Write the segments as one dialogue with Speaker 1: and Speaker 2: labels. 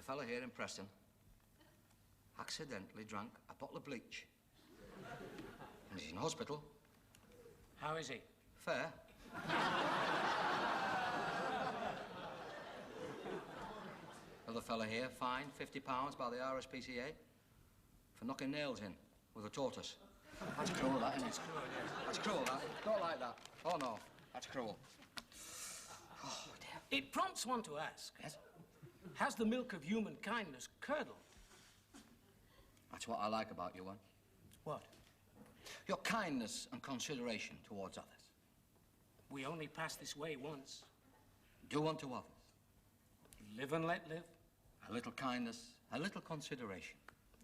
Speaker 1: fella here in Preston accidentally drank a bottle of bleach. And he's in hospital.
Speaker 2: How is he?
Speaker 1: Fair. Another fella here fined £50 by the RSPCA for knocking nails in with a tortoise. That's cruel, that, isn't it? That's cruel, that. Don't like that. Oh, no. That's cruel. Oh, dear.
Speaker 2: It prompts one to ask.
Speaker 1: Yes?
Speaker 2: Has the milk of human kindness curdled?
Speaker 1: That's what I like about you, one.
Speaker 2: What?
Speaker 1: Your kindness and consideration towards others.
Speaker 2: We only pass this way once.
Speaker 1: Do unto others.
Speaker 2: Live and let live.
Speaker 1: A little kindness, a little consideration.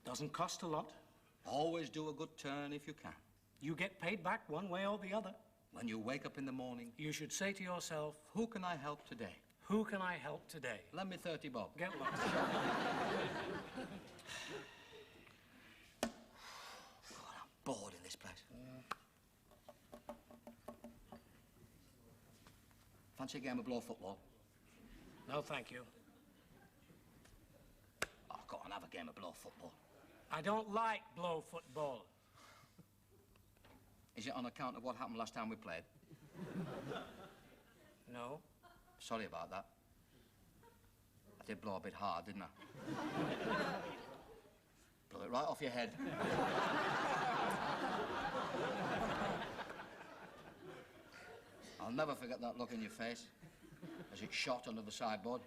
Speaker 2: Doesn't cost a lot.
Speaker 1: Always do a good turn if you can.
Speaker 2: You get paid back one way or the other.
Speaker 1: When you wake up in the morning,
Speaker 2: You should say to yourself,
Speaker 1: who can I help today?
Speaker 2: who can I help today?
Speaker 1: Lend me 30 bob.
Speaker 2: Get lost.
Speaker 1: God, I'm bored in this place. Fancy a game of blow football?
Speaker 2: No, thank you.
Speaker 1: Oh, go on, have a game of blow football.
Speaker 2: I don't like blow football.
Speaker 1: Is it on account of what happened last time we played?
Speaker 2: No.
Speaker 1: Sorry about that. I did blow a bit hard, didn't I? Blew it right off your head. I'll never forget that look in your face as it shot under the sideboard.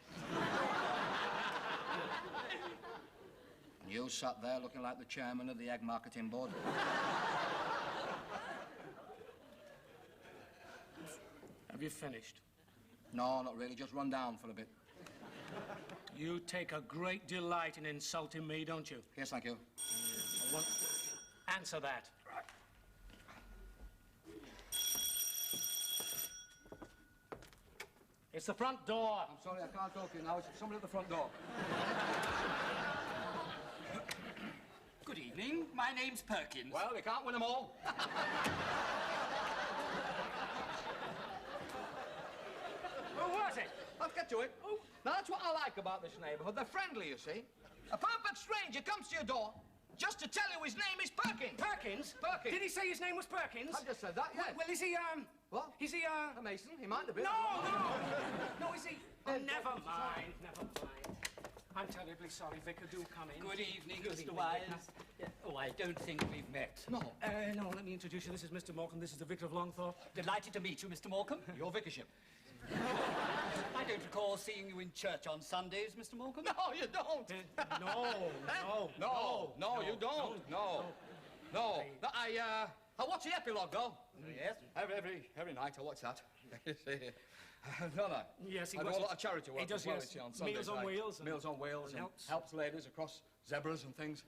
Speaker 1: And you sat there looking like the chairman of the egg marketing board.
Speaker 2: Have you finished?
Speaker 1: No, not really. Just run down for a bit.
Speaker 2: You take a great delight in insulting me, don't you?
Speaker 1: Yes, thank you.
Speaker 2: Answer that.
Speaker 1: Right.
Speaker 2: It's the front door.
Speaker 1: I'm sorry, I can't talk to you now. It's somebody at the front door.
Speaker 3: Good evening. My name's Perkins.
Speaker 1: Well, you can't win them all.
Speaker 2: Who was it?
Speaker 1: Let's get to it.
Speaker 2: Oh.
Speaker 1: Now, that's what I like about this neighbourhood. They're friendly, you see. A perfect stranger comes to your door just to tell you his name is Perkins.
Speaker 2: Perkins?
Speaker 1: Perkins.
Speaker 2: Did he say his name was Perkins?
Speaker 1: I just said that, yeah.
Speaker 2: Well, is he,
Speaker 1: What?
Speaker 2: Is he,
Speaker 1: A mason? He might have been.
Speaker 2: No, is he? Oh, never mind. I'm terribly sorry, Vicar. Do come in.
Speaker 3: Good evening,
Speaker 2: Good
Speaker 3: Mr.
Speaker 2: evening,
Speaker 3: Wise. Yeah, oh, I don't think we've met.
Speaker 1: No.
Speaker 2: No, let me introduce you. This is Mr. Morecambe. This is the Vicar of Longthorpe.
Speaker 3: Delighted to meet you, Mr. Morecambe.
Speaker 1: Your vicarship.
Speaker 3: I don't recall seeing you in church on Sundays, Mr. Morecambe.
Speaker 1: No, you don't.
Speaker 2: No,
Speaker 1: you don't. No. I watch the epilogue, though.
Speaker 3: Yes.
Speaker 1: Every night I watch that. No.
Speaker 2: Yes, he
Speaker 1: I do a
Speaker 2: watches-
Speaker 1: lot of charity work
Speaker 2: he does,
Speaker 1: as well,
Speaker 2: yes.
Speaker 1: you see, on Sundays.
Speaker 2: Meals on
Speaker 1: like
Speaker 2: Wheels and-
Speaker 1: Meals on Wheels
Speaker 2: and
Speaker 1: and
Speaker 2: helps.
Speaker 1: ladies across zebras and things.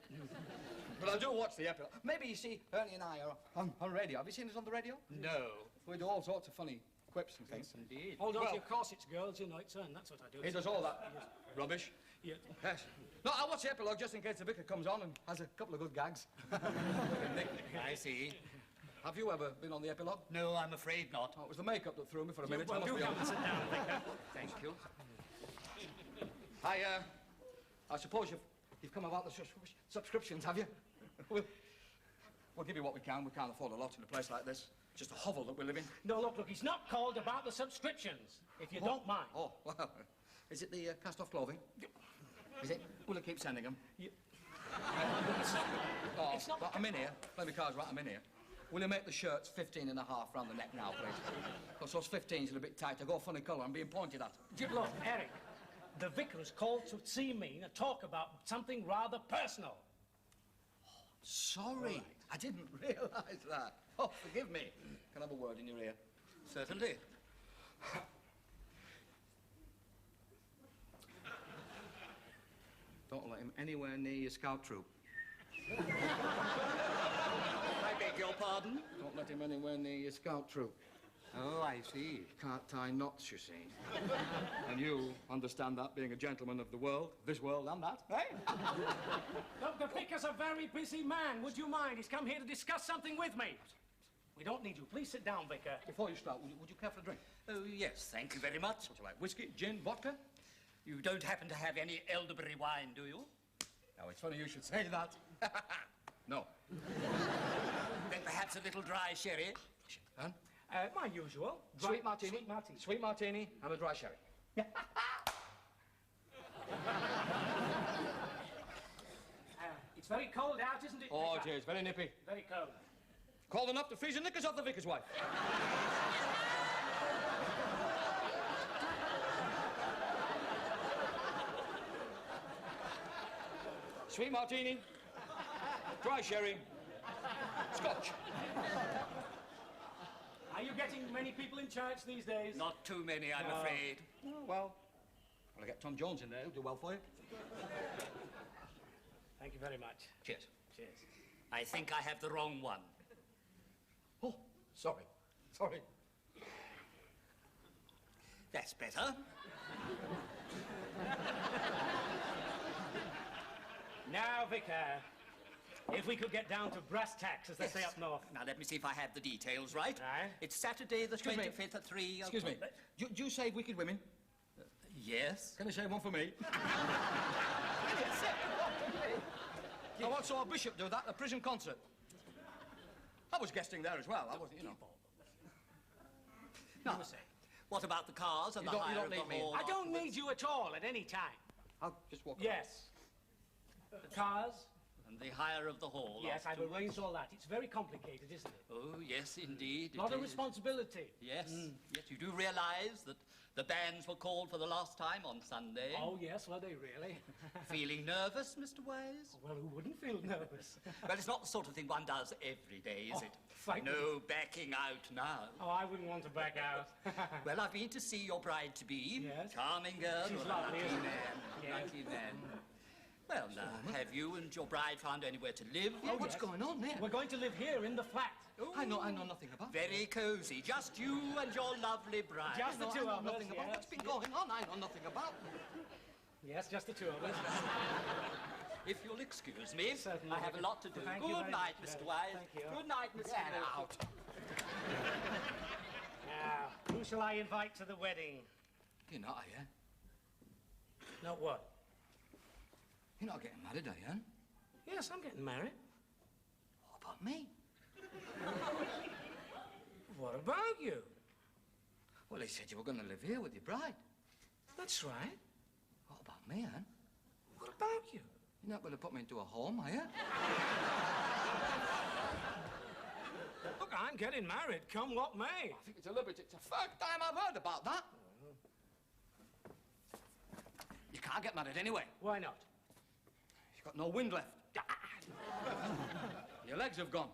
Speaker 1: But I do watch the epilogue. Maybe, you see, Ernie and I are on radio. Have you seen us on the radio?
Speaker 3: No.
Speaker 1: We do all sorts of funny quips and things.
Speaker 3: Indeed.
Speaker 2: Hold on to
Speaker 1: Well-
Speaker 2: your corsets, girls. You know it's that's what I do.
Speaker 1: He does all that rubbish.
Speaker 2: Yeah.
Speaker 1: Yes. No, I watch the epilogue just in case the vicar comes on and has a couple of good gags.
Speaker 3: I see.
Speaker 1: Have you ever been on the epilogue?
Speaker 3: No, I'm afraid not.
Speaker 1: Oh, it was the makeup that threw me for a minute.
Speaker 2: Well,
Speaker 1: I must
Speaker 2: do
Speaker 1: be
Speaker 2: come and
Speaker 1: honest.
Speaker 2: sit down, Vicar.
Speaker 3: Thank you.
Speaker 1: I suppose you've come about the subscriptions, have you? We'll give you what we can. We can't afford a lot in a place like this. Just a hovel that we live in.
Speaker 2: No, look, he's not called about the subscriptions, if you don't mind.
Speaker 1: Oh, well, is it the cast-off clothing? Is it? Will it keep sending them?
Speaker 2: You-
Speaker 1: Oh,
Speaker 2: It's not-
Speaker 1: right, I'm in here. Play me cards right, I'm in here. Will you make the shirts 15 and a half round the neck now, please? Because those 15s are a bit tight. I go funny colour. I'm being pointed at.
Speaker 2: Look, Eric, the vicar has called to see me and talk about something rather personal.
Speaker 1: Sorry.
Speaker 2: Right.
Speaker 1: I didn't realise that. Oh, forgive me. Can I have a word in your ear?
Speaker 3: Certainly.
Speaker 1: Don't let him anywhere near your scout troop.
Speaker 3: I beg your pardon?
Speaker 1: Don't let him anywhere near your scout troop.
Speaker 3: Oh, I see.
Speaker 1: Can't tie knots, you see. And you understand that, being a gentleman of the world, this world and that, eh?
Speaker 2: Look, the vicar's a very busy man. Would you mind? He's come here to discuss something with me. We don't need you. Please sit down, Vicar.
Speaker 1: Before you start, would you care for a drink?
Speaker 3: Oh, yes, thank you very much.
Speaker 1: Would you like whiskey, gin, vodka?
Speaker 3: You don't happen to have any elderberry wine, do you?
Speaker 1: Now, it's funny you should say that. No.
Speaker 3: Then perhaps a little dry sherry?
Speaker 1: Huh?
Speaker 2: My usual.
Speaker 1: Sweet martini.
Speaker 2: Sweet martini.
Speaker 1: Sweet martini and a dry sherry.
Speaker 2: It's very cold out, isn't it?
Speaker 1: Oh,
Speaker 2: Vicar?
Speaker 1: it is. Very nippy.
Speaker 2: Very cold.
Speaker 1: Cold enough to freeze the knickers off the vicar's wife. Sweet martini, dry sherry, scotch.
Speaker 2: Are you getting many people in church these days?
Speaker 3: Not too many, I'm afraid.
Speaker 1: Oh, well, I'll get Tom Jones in there. He'll do well for you.
Speaker 2: Thank you very much.
Speaker 1: Cheers.
Speaker 2: Cheers.
Speaker 3: I think I have the wrong one.
Speaker 1: Oh, sorry. Sorry.
Speaker 3: That's better.
Speaker 2: Now, Vicar, if we could get down to brass tacks, as they say up north.
Speaker 3: Now, let me see if I have the details right.
Speaker 2: Aye.
Speaker 3: It's Saturday the
Speaker 1: Excuse me.
Speaker 3: 25th at 3...
Speaker 1: Excuse me. Do you save wicked women?
Speaker 3: Yes.
Speaker 1: Can you save one for me? I once saw a bishop do that at a prison concert. I was guesting there as well. I wasn't, you know.
Speaker 3: Now, what about the cars and
Speaker 1: You
Speaker 3: the
Speaker 1: don't- you
Speaker 3: hire
Speaker 1: don't
Speaker 3: of the
Speaker 1: need me.
Speaker 3: hall?
Speaker 2: I don't need you at all at any time.
Speaker 1: I'll just walk
Speaker 2: Yes. The cars?
Speaker 3: And the hire of the hall.
Speaker 2: Yes, I've
Speaker 3: afterwards.
Speaker 2: arranged all that. It's very complicated, isn't it?
Speaker 3: Oh, yes, indeed.
Speaker 2: A lot
Speaker 3: it
Speaker 2: of
Speaker 3: is.
Speaker 2: responsibility.
Speaker 3: Yes, yes, you do realise that the bands were called for the last time on Sunday.
Speaker 2: Oh, yes, were they really?
Speaker 3: Feeling nervous, Mr. Wise?
Speaker 2: Well, who wouldn't feel nervous?
Speaker 3: Well, it's not the sort of thing one does every day, is
Speaker 2: Oh,
Speaker 3: it?
Speaker 2: thank you.
Speaker 3: No backing out now.
Speaker 2: Oh, I wouldn't want to back out.
Speaker 3: Well, I've been to see your bride-to-be.
Speaker 2: Yes.
Speaker 3: Charming girl.
Speaker 2: She's
Speaker 3: or a
Speaker 2: lovely,
Speaker 3: lucky
Speaker 2: isn't
Speaker 3: man.
Speaker 2: she? Yes.
Speaker 3: Lucky man. Well, now, have you and your bride found anywhere to live?
Speaker 1: Oh, what's going on there?
Speaker 2: We're going to live here in the flat.
Speaker 1: I know nothing about it.
Speaker 3: Very cosy. Just you and your lovely bride.
Speaker 2: Just the two
Speaker 1: I know
Speaker 2: of us,
Speaker 1: nothing about
Speaker 2: yes.
Speaker 1: what's been going on. I know nothing about it.
Speaker 2: Yes, just the two of us.
Speaker 3: If you'll excuse me,
Speaker 2: Certainly.
Speaker 3: I have a lot to do.
Speaker 2: Thank you
Speaker 3: Good
Speaker 2: very
Speaker 3: night,
Speaker 2: much,
Speaker 3: Mr.
Speaker 2: Mary.
Speaker 3: Wise.
Speaker 2: Thank you.
Speaker 3: Good night, Mr.
Speaker 1: Get
Speaker 3: Wilson.
Speaker 1: out.
Speaker 2: Now, who shall I invite to the wedding?
Speaker 1: You're not, are you?
Speaker 2: Not what?
Speaker 1: You're not getting married, are you, Anne?
Speaker 2: Yes, I'm getting married.
Speaker 1: What about me?
Speaker 2: What about you?
Speaker 1: Well, he said you were going to live here with your bride.
Speaker 2: That's right.
Speaker 1: What about me, Anne?
Speaker 2: What about you?
Speaker 1: You're not going to put me into a home, are you?
Speaker 2: Look, I'm getting married, come what may.
Speaker 1: I think it's a little bit... It's the first time I've heard about that. You can't get married anyway.
Speaker 2: Why not?
Speaker 1: You've got no wind left. Your legs have gone.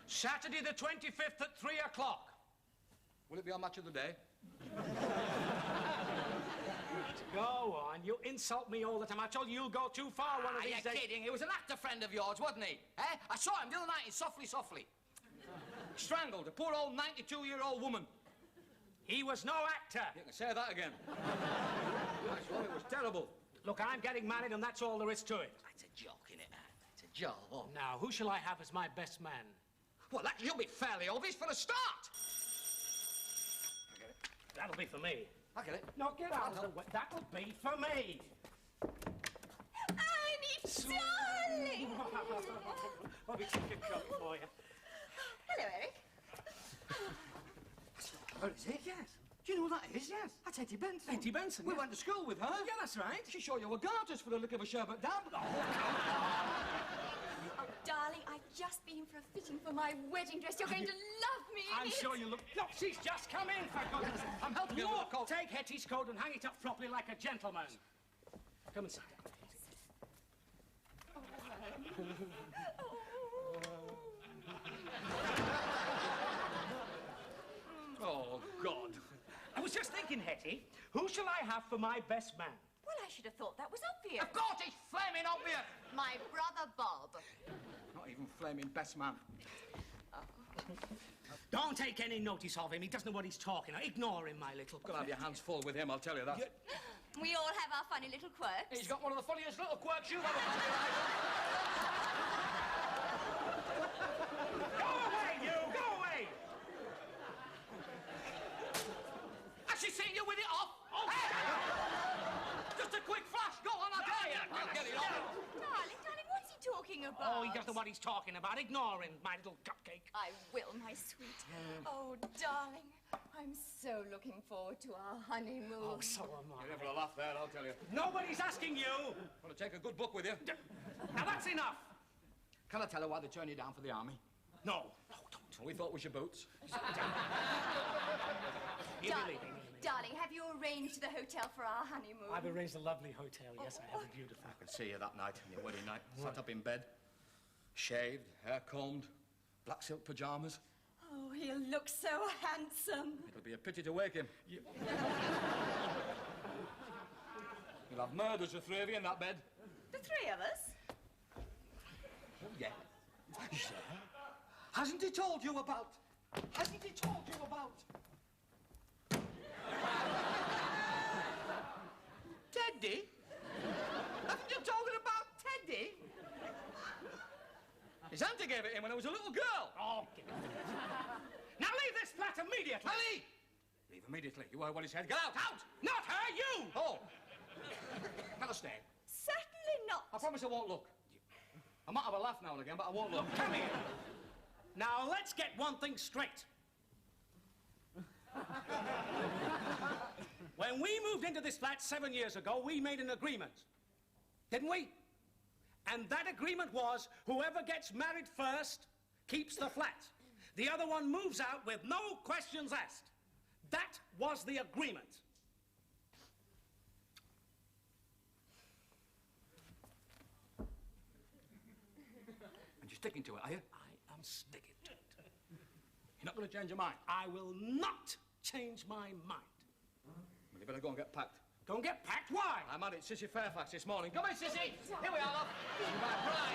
Speaker 2: Saturday the 25th at 3 o'clock.
Speaker 1: Will it be our match of the day?
Speaker 2: Go on, you insult me all the time. I told you you'll go too far one of
Speaker 1: Are you
Speaker 2: these days.
Speaker 1: kidding? He was an actor friend of yours, wasn't he? Eh? I saw him the other night in Softly Softly. Strangled a poor old 92-year-old woman.
Speaker 2: He was no actor.
Speaker 1: You can say that again. That's right, it was terrible.
Speaker 2: Look, I'm getting married and that's all there is to it.
Speaker 1: It's a joke, innit, Anne? It's a joke.
Speaker 2: Now, who shall I have as my best man?
Speaker 1: Well, that should be fairly obvious for a start.
Speaker 2: That'll be for me.
Speaker 1: I get it.
Speaker 2: No, get out of the way. That'll be for me.
Speaker 4: Annie, darling!
Speaker 2: Let me take a cup for you.
Speaker 4: Hello, Eric.
Speaker 1: Oh, is it? Yes. Do you know who that is? Yes. That's Hetty Benson.
Speaker 2: Hetty Benson,
Speaker 1: We
Speaker 2: yeah.
Speaker 1: went to school with her.
Speaker 2: Yeah, that's right.
Speaker 1: She showed you a garters for the lick of a sherbet dam.
Speaker 4: Oh, darling, I've just been for a fitting for my wedding dress. You're going to love me in
Speaker 2: I'm
Speaker 4: it.
Speaker 2: sure you look... Look, she's just come in, for goodness sake.
Speaker 1: I'm helping you with the coat.
Speaker 2: Take Hetty's coat and hang it up properly like a gentleman. Come and sit down.
Speaker 1: Oh, God.
Speaker 2: I was just thinking, Hetty, who shall I have for my best man?
Speaker 4: Well, I should have thought that was obvious.
Speaker 1: Of course, it's flaming obvious.
Speaker 4: My brother Bob.
Speaker 1: Not even flaming best man.
Speaker 2: Don't take any notice of him. He doesn't know what he's talking about. Ignore him, my little...
Speaker 1: You're gonna have your hands full with him, I'll tell you that.
Speaker 4: We all have our funny little quirks.
Speaker 1: He's got one of the funniest little quirks you've ever had in your life.
Speaker 2: Go away, you! Go away!
Speaker 1: Has she seen you with it off?
Speaker 2: Oh,
Speaker 1: quick flash! Go on, I'll get it! I'll get it on!
Speaker 4: Darling, what's he talking about?
Speaker 2: Oh, he doesn't know what he's talking about. Ignore him, my little cupcake.
Speaker 4: I will, my sweet. Oh, darling, I'm so looking forward to our honeymoon.
Speaker 2: Oh, so am I.
Speaker 1: You're in for a laugh there, I'll tell you.
Speaker 2: Nobody's asking you.
Speaker 1: Want to take a good book with you?
Speaker 2: Now, that's enough.
Speaker 1: Can I tell her why they turned you down for the army?
Speaker 2: No, don't.
Speaker 1: We thought it was your boots.
Speaker 4: Darling, have you arranged the hotel for our honeymoon?
Speaker 2: I've arranged a lovely hotel. Yes, I have a beautiful.
Speaker 1: I could see you that night, on your wedding night. Sat up in bed, shaved, hair combed, black silk pyjamas.
Speaker 4: Oh, he'll look so handsome.
Speaker 1: It'll be a pity to wake him. You'll have murders, the three of you, in that bed.
Speaker 4: The three of us?
Speaker 1: Oh, yeah. Yeah. Hasn't he told you about... Hasn't he told you about... Teddy? Haven't you told her about Teddy? His auntie gave it him when I was a little girl.
Speaker 2: Oh, get out. Now leave this flat immediately.
Speaker 1: Ali! Leave immediately. You heard what he said. Get out! Out!
Speaker 2: Not her, you!
Speaker 1: Oh. Can I stay?
Speaker 4: Certainly not.
Speaker 1: I promise I won't look. I might have a laugh now and again, but I won't look.
Speaker 2: Come here. Now, let's get one thing straight. When we moved into this flat 7 years ago, we made an agreement. Didn't we? And that agreement was whoever gets married first keeps the flat. The other one moves out with no questions asked. That was the agreement.
Speaker 1: And you're sticking to it, are you?
Speaker 2: I am sticking to it.
Speaker 1: You're not going to change your mind?
Speaker 2: I will not change my mind.
Speaker 1: Well, you better go and get packed.
Speaker 2: Don't get packed. Why?
Speaker 1: I'm at it, Sissy Fairfax this morning. Come in, Sissy! Here we are, love. My bride.